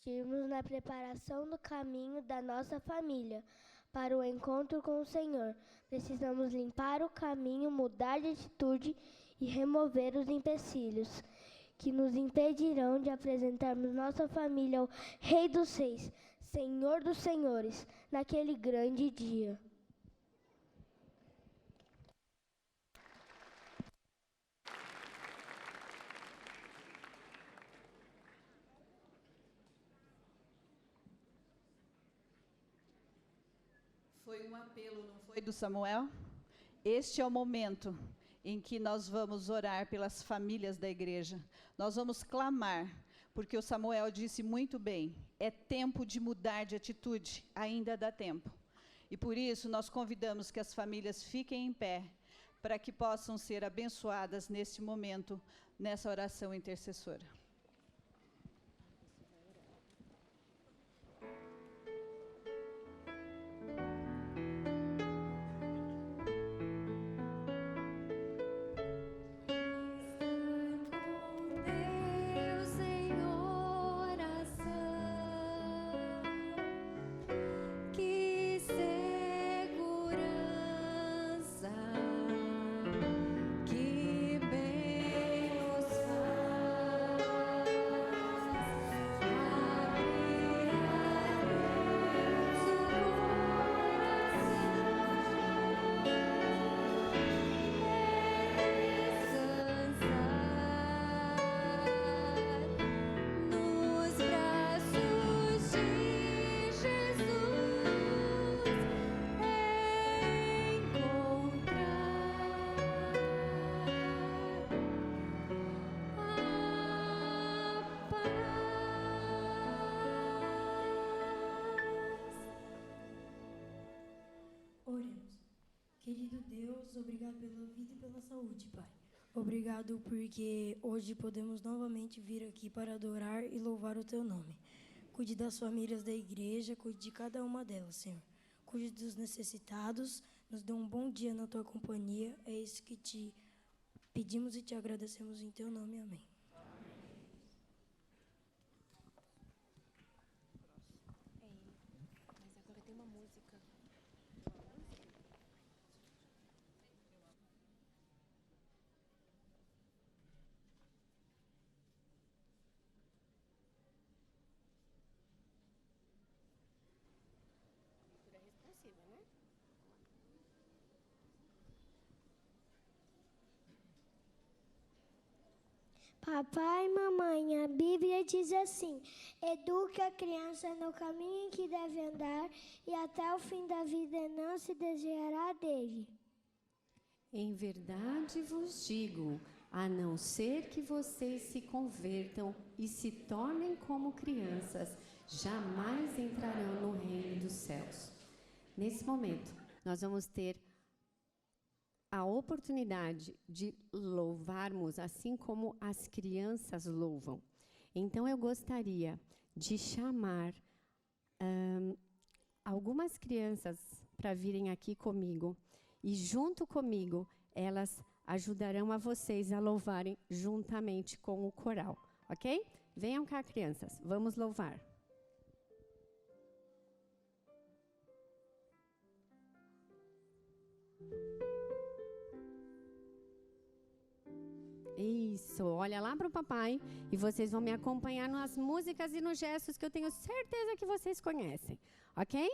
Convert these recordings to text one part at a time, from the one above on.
investirmos na preparação do caminho da nossa família para o encontro com o Senhor. Precisamos limpar o caminho, mudar de atitude e remover os empecilhos que nos impedirão de apresentarmos nossa família ao Rei dos Reis, Senhor dos Senhores, naquele grande dia. Foi um apelo, não foi, do Samuel? Este é o momento em que nós vamos orar pelas famílias da igreja. Nós vamos clamar, porque o Samuel disse muito bem, é tempo de mudar de atitude, ainda dá tempo. E por isso nós convidamos que as famílias fiquem em pé, para que possam ser abençoadas neste momento, nessa oração intercessora. Querido Deus, obrigado pela vida e pela saúde, Pai. Obrigado porque hoje podemos novamente vir aqui para adorar e louvar o Teu nome. Cuide das famílias da igreja, cuide de cada uma delas, Senhor. Cuide dos necessitados, nos dê um bom dia na Tua companhia. É isso que te pedimos e te agradecemos em Teu nome. Amém. Mas agora tem uma música. Né? Papai e mamãe, a Bíblia diz assim: eduque a criança no caminho em que deve andar e até o fim da vida não se desviará dele. Em verdade vos digo, a não ser que vocês se convertam e se tornem como crianças, jamais entrarão no reino dos céus. Nesse momento, nós vamos ter a oportunidade de louvarmos assim como as crianças louvam. Então, eu gostaria de chamar algumas crianças para virem aqui comigo e, junto comigo, elas ajudarão a vocês a louvarem juntamente com o coral, ok? Venham cá, crianças, vamos louvar. Isso, olha lá para o papai e vocês vão me acompanhar nas músicas e nos gestos que eu tenho certeza que vocês conhecem, ok?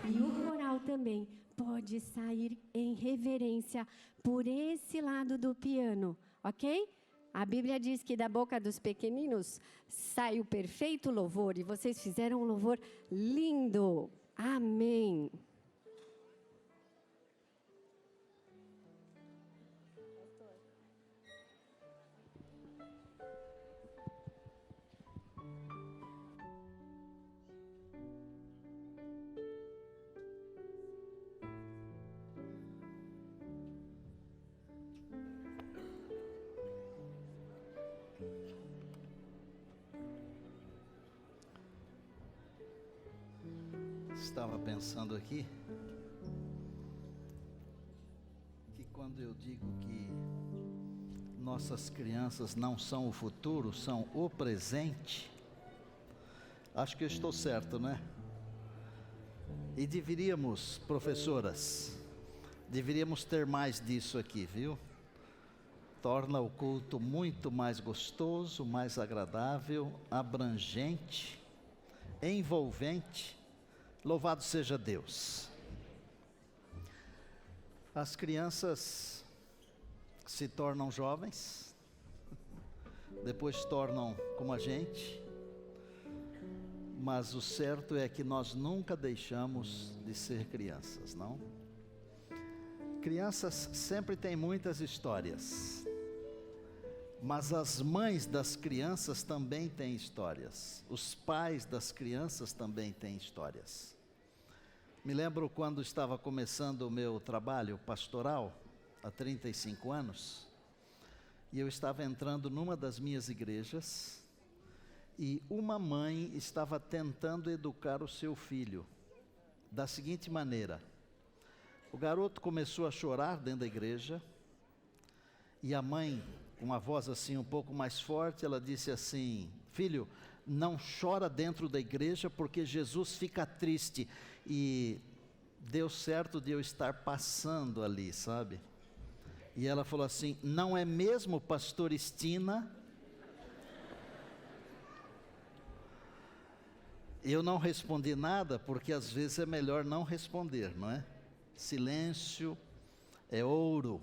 E o coral também pode sair em reverência por esse lado do piano, ok? A Bíblia diz que da boca dos pequeninos sai o perfeito louvor, e vocês fizeram um louvor lindo. Amém. Estava pensando aqui que quando eu digo que nossas crianças não são o futuro, são o presente, acho que eu estou certo, né? E deveríamos, professoras, deveríamos ter mais disso aqui, viu? Torna o culto muito mais gostoso, mais agradável, abrangente, envolvente. Louvado seja Deus. As crianças se tornam jovens, depois tornam como a gente, mas o certo é que nós nunca deixamos de ser crianças, não? Crianças sempre têm muitas histórias, mas as mães das crianças também têm histórias, os pais das crianças também têm histórias. Me lembro quando estava começando o meu trabalho pastoral, há 35 anos, e eu estava entrando numa das minhas igrejas, e uma mãe estava tentando educar o seu filho, da seguinte maneira: o garoto começou a chorar dentro da igreja, e a mãe, com uma voz assim um pouco mais forte, ela disse assim: filho, não chora dentro da igreja porque Jesus fica triste. E deu certo de eu estar passando ali, sabe? E ela falou assim: não é mesmo, pastor Estina? Eu não respondi nada, porque às vezes é melhor não responder, não é? Silêncio é ouro.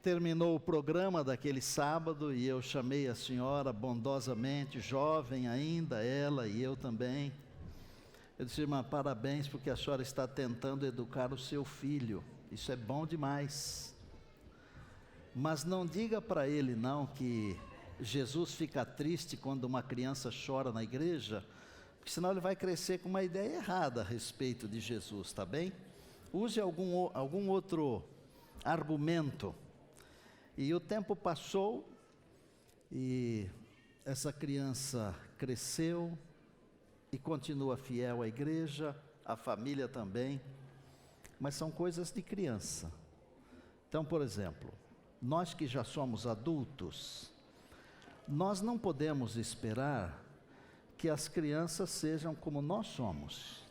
Terminou o programa daquele sábado e eu chamei a senhora bondosamente, jovem ainda, ela e eu também. Eu disse: irmã, parabéns, porque a senhora está tentando educar o seu filho, isso é bom demais. Mas não diga para ele não que Jesus fica triste quando uma criança chora na igreja, porque senão ele vai crescer com uma ideia errada a respeito de Jesus, tá bem? Use algum outro argumento. E o tempo passou, e essa criança cresceu, e continua fiel à igreja, à família também, mas são coisas de criança. Então, por exemplo, nós que já somos adultos, nós não podemos esperar que as crianças sejam como nós somos,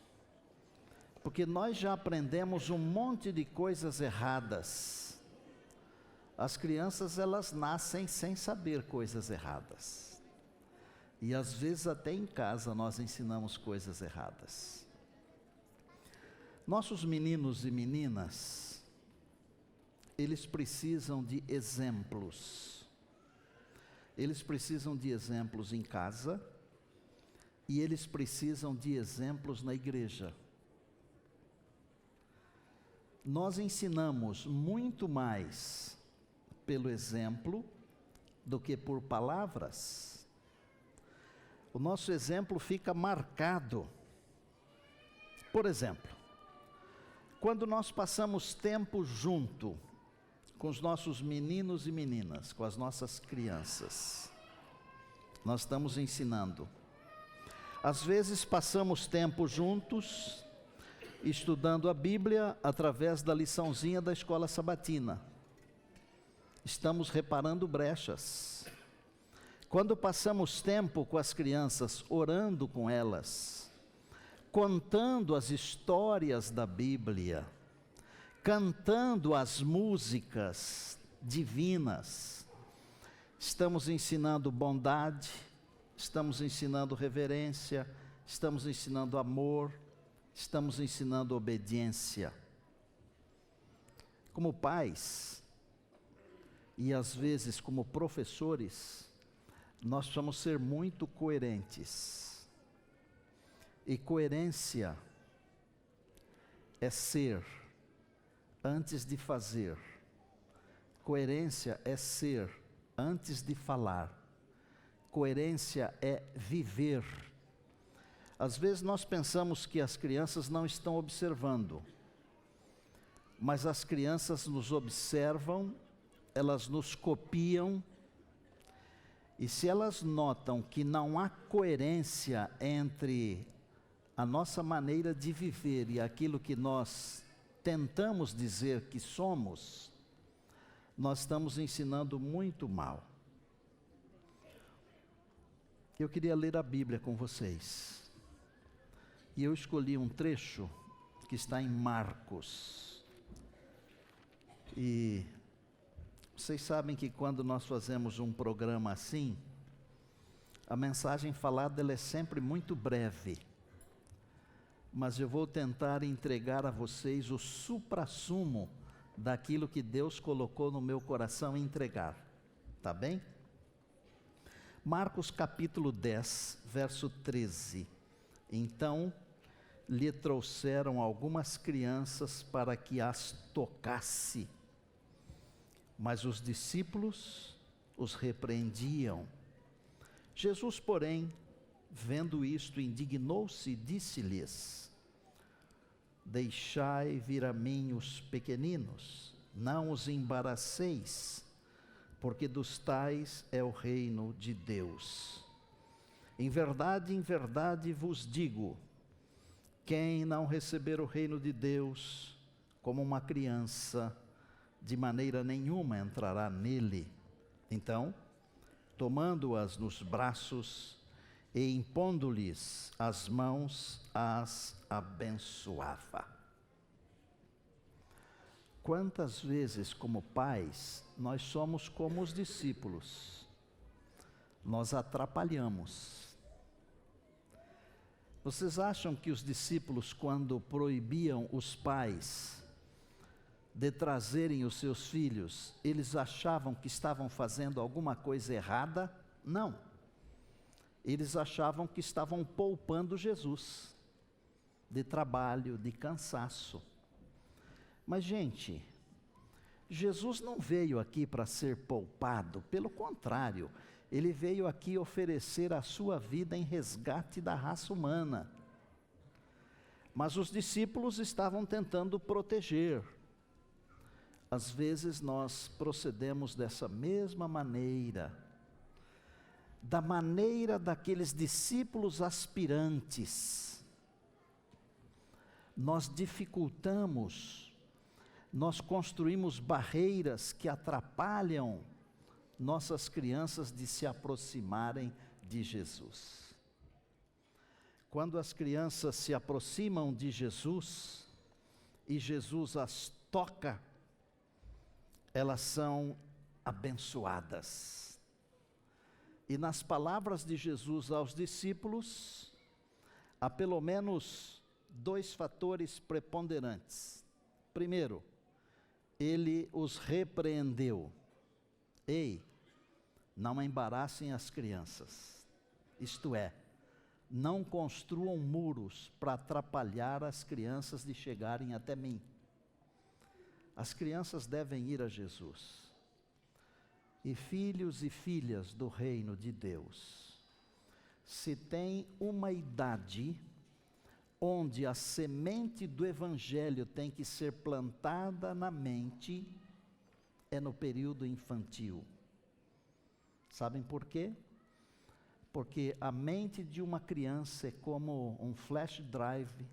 porque nós já aprendemos um monte de coisas erradas. As crianças, elas nascem sem saber coisas erradas. E às vezes até em casa nós ensinamos coisas erradas. Nossos meninos e meninas, eles precisam de exemplos. Eles precisam de exemplos em casa, e eles precisam de exemplos na igreja. Nós ensinamos muito mais pelo exemplo do que por palavras. O nosso exemplo fica marcado. Por exemplo, quando nós passamos tempo junto com os nossos meninos e meninas, com as nossas crianças, nós estamos ensinando. Às vezes passamos tempo juntos, estudando a Bíblia através da liçãozinha da escola sabatina. Estamos reparando brechas. Quando passamos tempo com as crianças, orando com elas, contando as histórias da Bíblia, cantando as músicas divinas, estamos ensinando bondade, estamos ensinando reverência, estamos ensinando amor, estamos ensinando obediência. Como pais, e às vezes como professores, nós precisamos ser muito coerentes. E coerência é ser antes de fazer. Coerência é ser antes de falar. Coerência é viver. Às vezes nós pensamos que as crianças não estão observando, mas as crianças nos observam, elas nos copiam, e se elas notam que não há coerência entre a nossa maneira de viver e aquilo que nós tentamos dizer que somos, nós estamos ensinando muito mal. Eu queria ler a Bíblia com vocês. E eu escolhi um trecho que está em Marcos. E vocês sabem que quando nós fazemos um programa assim, a mensagem falada ela é sempre muito breve. Mas eu vou tentar entregar a vocês o suprassumo daquilo que Deus colocou no meu coração entregar. Tá bem? Marcos capítulo 10, verso 13. Então, lhe trouxeram algumas crianças para que as tocasse. Mas os discípulos os repreendiam. Jesus, porém, vendo isto, indignou-se e disse-lhes: deixai vir a mim os pequeninos, não os embaraceis, porque dos tais é o reino de Deus. Em verdade vos digo, quem não receber o reino de Deus como uma criança, de maneira nenhuma entrará nele. Então, tomando-as nos braços e impondo-lhes as mãos, as abençoava. Quantas vezes, como pais, nós somos como os discípulos? Nós atrapalhamos. Vocês acham que os discípulos, quando proibiam os pais de trazerem os seus filhos, eles achavam que estavam fazendo alguma coisa errada? Não. Eles achavam que estavam poupando Jesus de trabalho, de cansaço. Mas, gente, Jesus não veio aqui para ser poupado, pelo contrário, ele veio aqui oferecer a sua vida em resgate da raça humana. Mas os discípulos estavam tentando proteger. Às vezes nós procedemos dessa mesma maneira, da maneira daqueles discípulos aspirantes. Nós dificultamos, nós construímos barreiras que atrapalham nossas crianças de se aproximarem de Jesus. Quando as crianças se aproximam de Jesus, e Jesus as toca, elas são abençoadas. E nas palavras de Jesus aos discípulos, há pelo menos 2 fatores preponderantes. Primeiro, ele os repreendeu. Ei, não embaraçem as crianças. Isto é, não construam muros para atrapalhar as crianças de chegarem até mim. As crianças devem ir a Jesus. E filhos e filhas do reino de Deus, se tem uma idade onde a semente do evangelho tem que ser plantada na mente, é no período infantil. Sabem por quê? porque a mente de uma criança é como um flash drive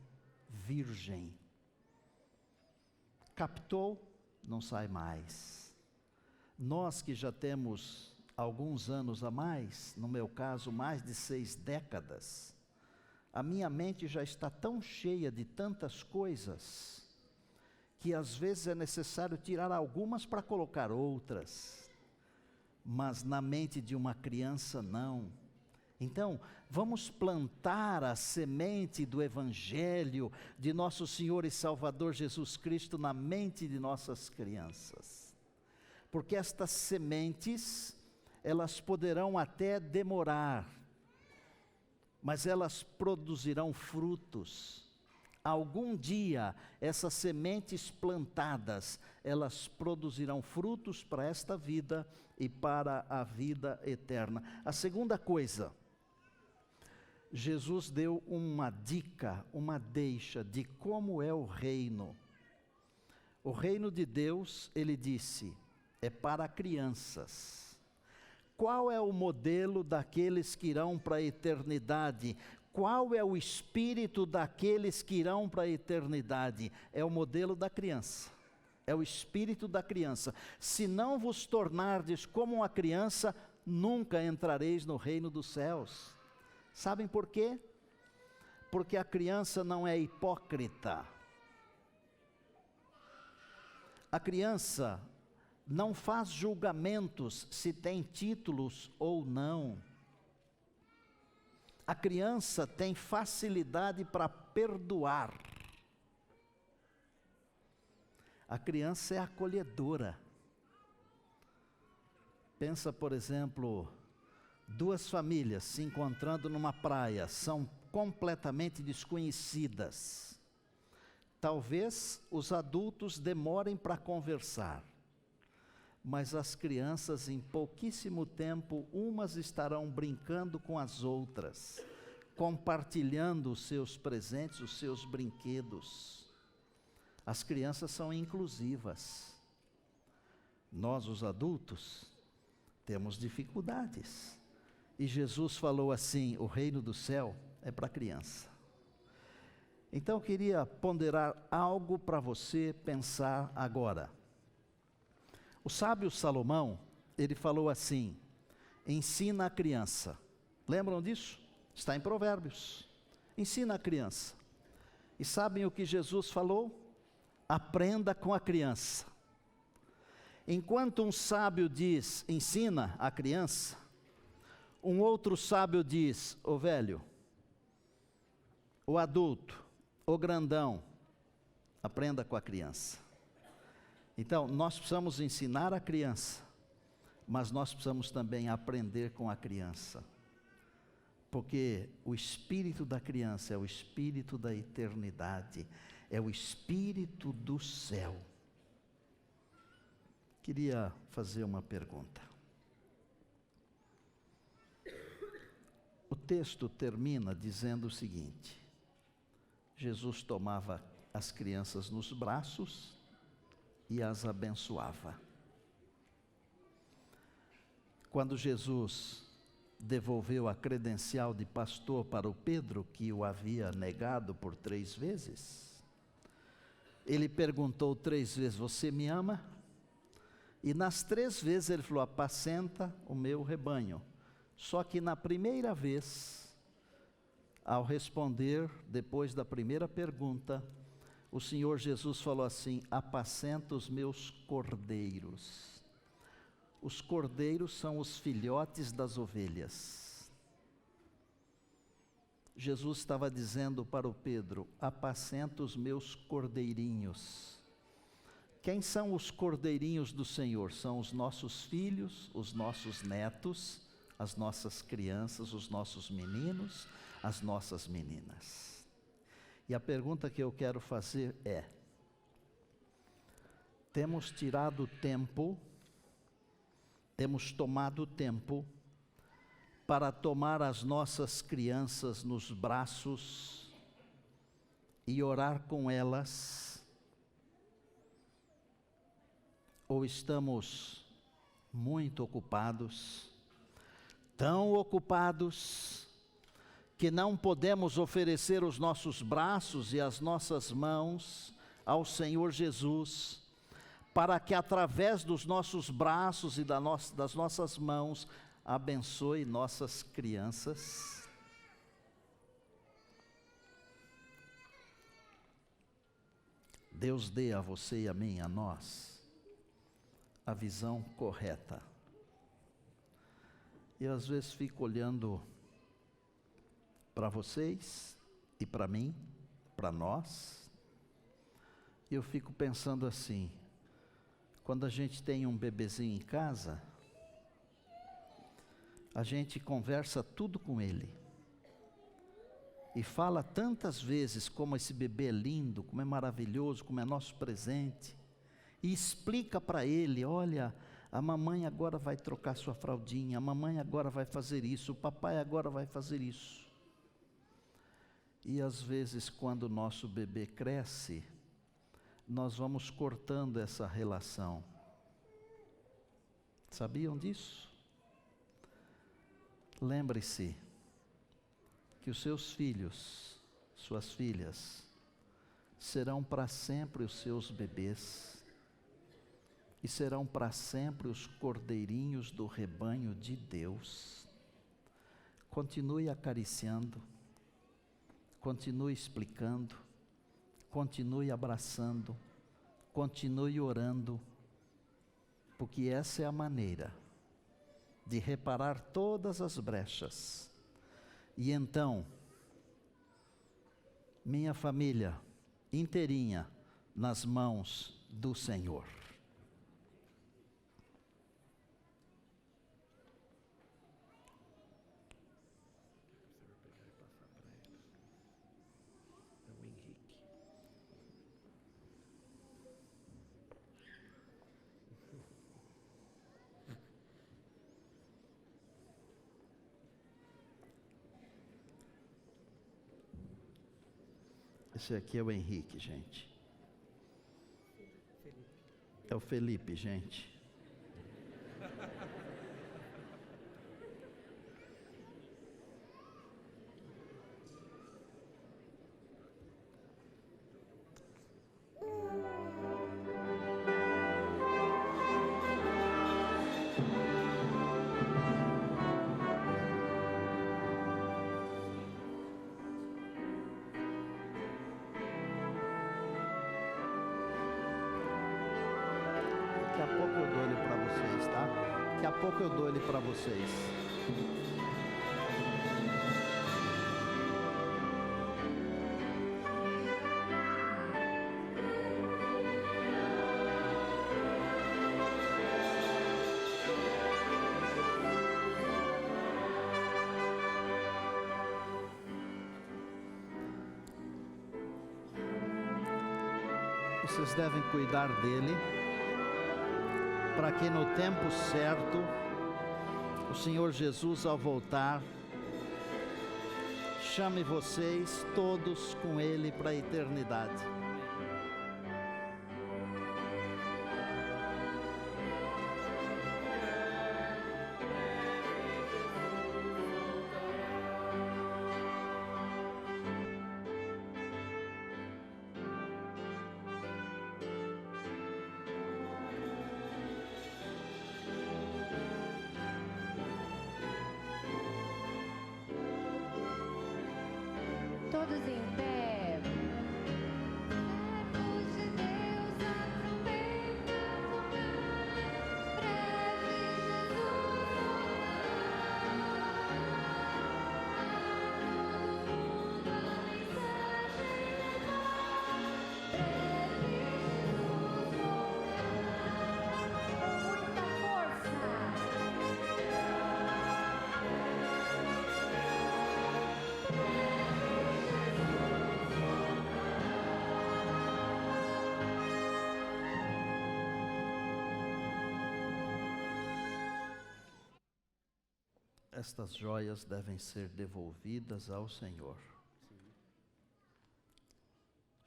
virgem. Captou, não sai mais. Nós que já temos alguns anos a mais, no meu caso mais de 6 décadas, a minha mente já está tão cheia de tantas coisas, que às vezes é necessário tirar algumas para colocar outras, mas na mente de uma criança não. Então, vamos plantar a semente do Evangelho de nosso Senhor e Salvador Jesus Cristo na mente de nossas crianças. Porque estas sementes, elas poderão até demorar, mas elas produzirão frutos. Algum dia, essas sementes plantadas, elas produzirão frutos para esta vida e para a vida eterna. A segunda coisa, Jesus deu uma dica, uma deixa de como é o reino. O reino de Deus, ele disse, é para crianças. Qual é o modelo daqueles que irão para a eternidade? Qual é o espírito daqueles que irão para a eternidade? É o modelo da criança. É o espírito da criança. Se não vos tornardes como uma criança, nunca entrareis no reino dos céus. Sabem por quê? Porque a criança não é hipócrita. A criança não faz julgamentos se tem títulos ou não. A criança tem facilidade para perdoar. A criança é acolhedora. Pensa, por exemplo, 2 famílias se encontrando numa praia, são completamente desconhecidas. Talvez os adultos demorem para conversar, mas as crianças, em pouquíssimo tempo, umas estarão brincando com as outras, compartilhando os seus presentes, os seus brinquedos. As crianças são inclusivas. Nós, os adultos, temos dificuldades. E Jesus falou assim: o reino do céu é para criança. Então eu queria ponderar algo para você pensar agora. O sábio Salomão, ele falou assim: ensina a criança. Lembram disso? Está em Provérbios. Ensina a criança. E sabem o que Jesus falou? Aprenda com a criança. Enquanto um sábio diz, ensina a criança, um outro sábio diz, o velho, o adulto, o grandão, aprenda com a criança. Então, nós precisamos ensinar a criança, mas nós precisamos também aprender com a criança. Porque o espírito da criança é o espírito da eternidade, é o espírito do céu. Queria fazer uma pergunta. O texto termina dizendo o seguinte: Jesus tomava as crianças nos braços e as abençoava. Quando Jesus devolveu a credencial de pastor para o Pedro, que o havia negado por 3 vezes, ele perguntou 3 vezes, você me ama? E nas 3 vezes ele falou, apacenta o meu rebanho. Só que na primeira vez, ao responder, depois da primeira pergunta, o Senhor Jesus falou assim, apacenta os meus cordeiros. Os cordeiros são os filhotes das ovelhas. Jesus estava dizendo para o Pedro, apacenta os meus cordeirinhos. Quem são os cordeirinhos do Senhor? São os nossos filhos, os nossos netos, as nossas crianças, os nossos meninos, as nossas meninas. E a pergunta que eu quero fazer é, temos tirado tempo, temos tomado tempo para tomar as nossas crianças nos braços e orar com elas? Ou estamos muito ocupados tão ocupados, que não podemos oferecer os nossos braços e as nossas mãos ao Senhor Jesus, para que através dos nossos braços e das nossas mãos, abençoe nossas crianças. Deus dê a você e a mim, a nós, a visão correta. Eu às vezes fico olhando para vocês e para mim, para nós, e eu fico pensando assim, quando a gente tem um bebezinho em casa, a gente conversa tudo com ele, e fala tantas vezes como esse bebê é lindo, como é maravilhoso, como é nosso presente, e explica para ele, olha, a mamãe agora vai trocar sua fraldinha, a mamãe agora vai fazer isso, o papai agora vai fazer isso. E às vezes quando o nosso bebê cresce, nós vamos cortando essa relação. Sabiam disso? Lembre-se que os seus filhos, suas filhas, serão para sempre os seus bebês, e serão para sempre os cordeirinhos do rebanho de Deus. Continue acariciando, continue explicando, continue abraçando, continue orando, porque essa é a maneira de reparar todas as brechas. E então, minha família inteirinha nas mãos do Senhor. Esse aqui é o Henrique, gente. É o Felipe, gente. Daqui a pouco eu dou ele para vocês, tá? Daqui a pouco eu dou ele para vocês. Vocês devem cuidar dele, para que no tempo certo, o Senhor Jesus, ao voltar, chame vocês todos com Ele para a eternidade. Todos em pé. Servos de Deus, a trombeta tocar, breve Jesus voltará. A todo mundo a mensagem levar, breve Jesus voltará. Com muita força. Estas joias devem ser devolvidas ao Senhor.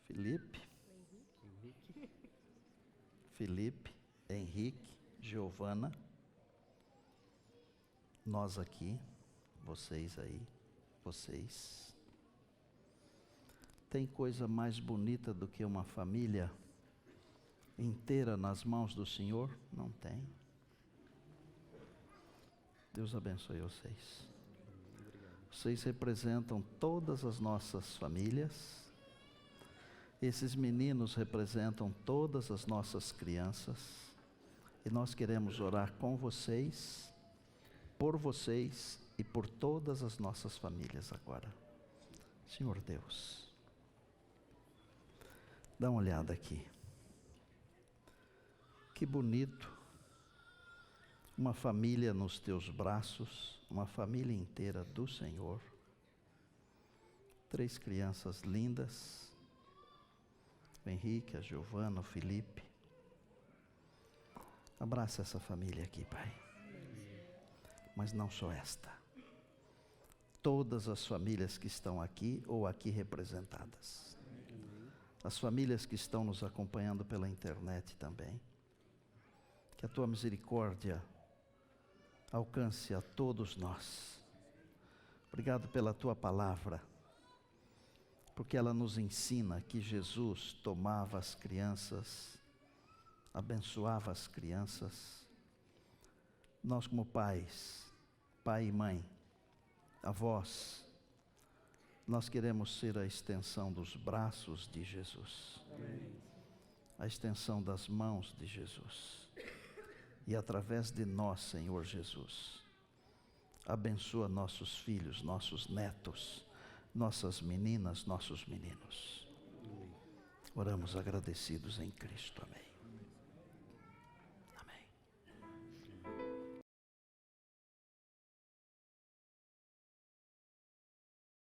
Felipe, Henrique, Giovana, nós aqui, vocês aí, vocês. Tem coisa mais bonita do que uma família inteira nas mãos do Senhor? Não tem. Deus abençoe vocês. Vocês representam todas as nossas famílias. Esses meninos representam todas as nossas crianças. E nós queremos orar com vocês, por vocês e por todas as nossas famílias agora. Senhor Deus, dá uma olhada aqui. Que bonito. Uma família nos teus braços, uma família inteira do Senhor. 3 crianças lindas. O Henrique, a Giovana, o Felipe. Abraça essa família aqui, Pai. Mas não só esta. Todas as famílias que estão aqui ou aqui representadas. As famílias que estão nos acompanhando pela internet também. Que a tua misericórdia alcance a todos nós. Obrigado pela tua palavra, porque ela nos ensina que Jesus tomava as crianças, abençoava as crianças. Nós como pais, pai e mãe, avós, nós queremos ser a extensão dos braços de Jesus. Amém. A extensão das mãos de Jesus. E através de nós, Senhor Jesus, abençoa nossos filhos, nossos netos, nossas meninas, nossos meninos. Oramos agradecidos em Cristo. Amém.